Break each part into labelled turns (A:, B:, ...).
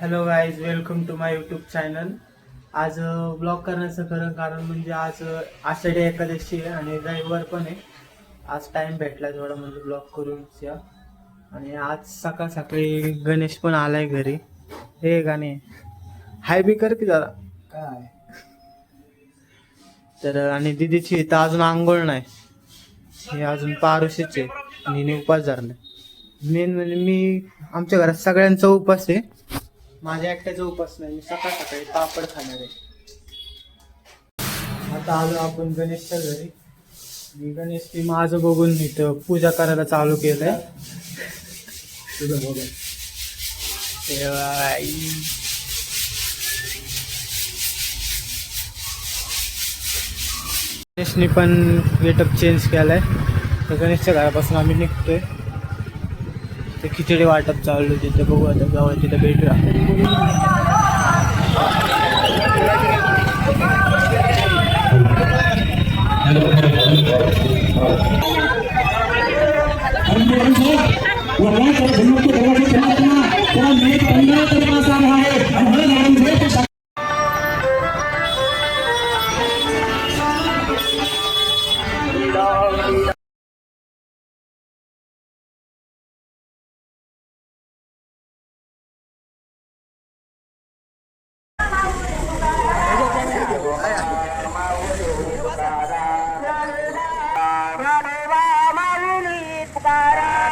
A: Hello guys, welcome to my YouTube channel. आज blog करण्याचं खरं कारण म्हणजे आज आषाढी एकादशी आहे आणि रविवार पण आहे. आज टाइम भेटला थोडा म्हणजे ब्लॉग करूनच्या. आणि आज सकाळ सकाळी गणेश पण आलाय घरी. हे गाणे हाय बी कर की जरा काय तर. आणि दिदीची इथं अजून आंघोळ नाही, हे अजून पारुशीच आहे आणि हिने उपास धरलाय. मेन म्हणजे मी आमच्या घरात सगळ्यांचा उपास आहे, माझ्या एकट्याचा उपास नाही. मी सकाळ सकाळी पापड खाणार आहे. आता आलो आपण गणेशच्या घरी. मी गणेश ती माझं बघून इथं पूजा करायला चालू केलंय. तुझं बघून गणेशनी पण गेटअप चेंज केलाय. तर गणेशच्या घरापासून आम्ही निघतोय. ते खिचडी वाटप चालू तिथे बघू, आता जवळ तिथे भेटूया.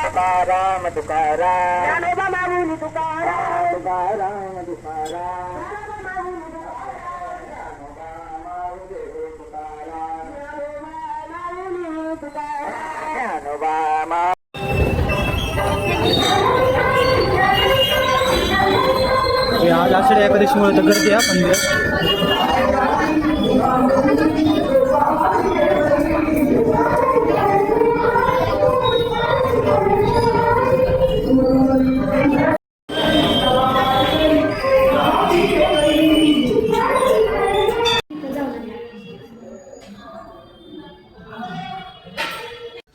A: तुकाराम तुकाराम माऊली तुकाराम तुकाराम तुकाराम आज आषाढी एकादशीमुळे तर गर्दी आहे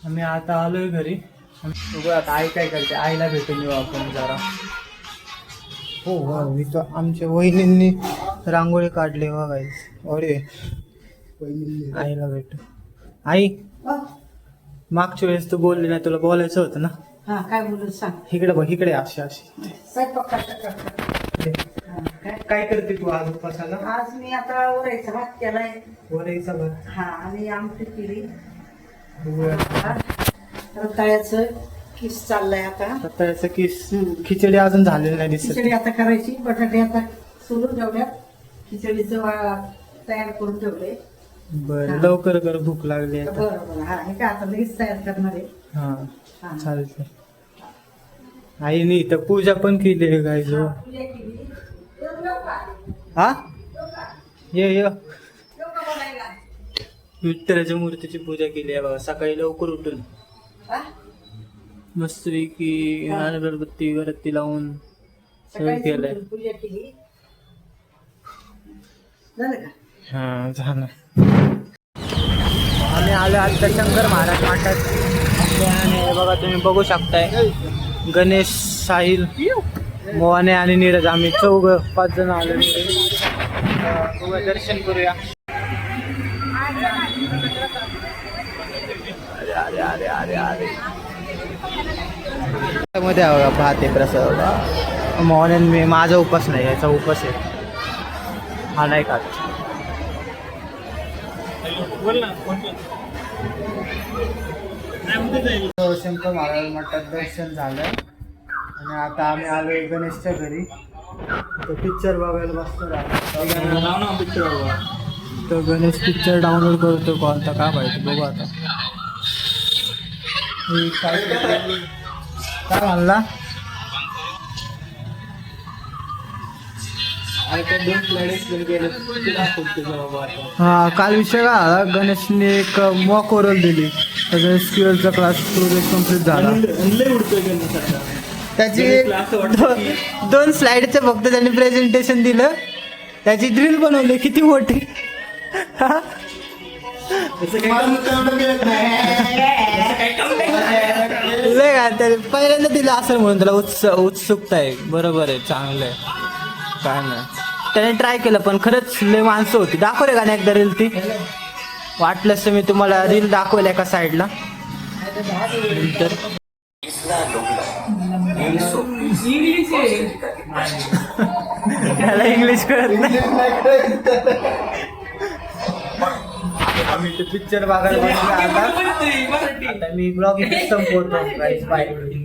A: आम्ही आता आलोय घरी. बघू आता आई काय करते, आईला भेटून येऊ आपण जरा. हो हो, इथं आमच्या वहिनींनी रांगोळी काढली बघा. अरे आईला भेटू. आई, मागच्या वेळेस तू बोलली नाही, तुला बोलायचं होतं ना.
B: हा, काय बोलू सांग.
A: इकडे बघ, इकडे अशी अशी.
B: स्वयंपाक
A: काय करते तू आज उपासाला?
B: आज मी आता वरायचा भात केलाय.
A: वरईचा भात.
B: हा, आणि आमटी केली. रताळ्याचं किस चाललंय आता.
A: रताळ्याचं किस. खिचडी अजून झालेली नाही दिसत.
B: खिचडी आता करायची. बटाटे आता सोलून ठेवल्यात. खिचडीचं तयार करून ठेवले.
A: बरं, लवकर कर, भूक लागली आता.
B: बरोबर. हा, हे काय आता लगेच तयार करणार आहे.
A: हा चालतंय. आईने इथं पूजा पण केली आहे गाय जो.
B: पूजा केली.
A: हा ये विठ्ठलाच्या मूर्तीची पूजा केली आहे बघा. सकाळी लवकर उठून मस्तपैकी अगरबत्ती वरती लावून सगळं केलंय.
B: पूजा केली. झालं का?
A: हा झालं. आम्ही आलो आता शंकर महाराज मठात. आणि बघा तुम्ही बघू शकताय, गणेश, साहिल, मोहने आणि नीरज, आम्ही 4-5 जण आलो. दर्शन करूया. अरे अरे अरे मध्ये भात आहे प्रसाद. मोहने मी, माझा उपास नाही, याचा उपास आहे. हा नाही खात. शंकर महाराज मठात दर्शन झालं आणि आता आम्ही आलोय गणेशच्या घरी. तो पिक्चर बघायला बसतो. तो गणेश पिक्चर डाउनलोड करतो कोणता का माहिती, बघू आता. काय म्हणला? हा, काल विषय का गणेशने एक मॉक ओरल दिली. गणेश स्क्युअरचा क्लास कम्प्लीट झाला. त्याची 2 स्लाइडचं फक्त त्यांनी प्रेझेंटेशन दिलं. त्याची ड्रिल बनवली किती मोठी. पहिल्यांदा दिलं असेल म्हणून त्याला उत्सुकता आहे. बरोबर आहे, चांगलं आहे. काय नाही त्याने ट्राय केलं पण खरंच लय माणसं होती. दाखव रे गाणे एकदा रील ती. वाटलंच तर मी तुम्हाला रील दाखवल्या एका साईडला तर त्याला इंग्लिश कळत नाही. आम्ही पिक्चर बघायला बसलो आता मी ब्लॉग इथे संपवतो. बाय.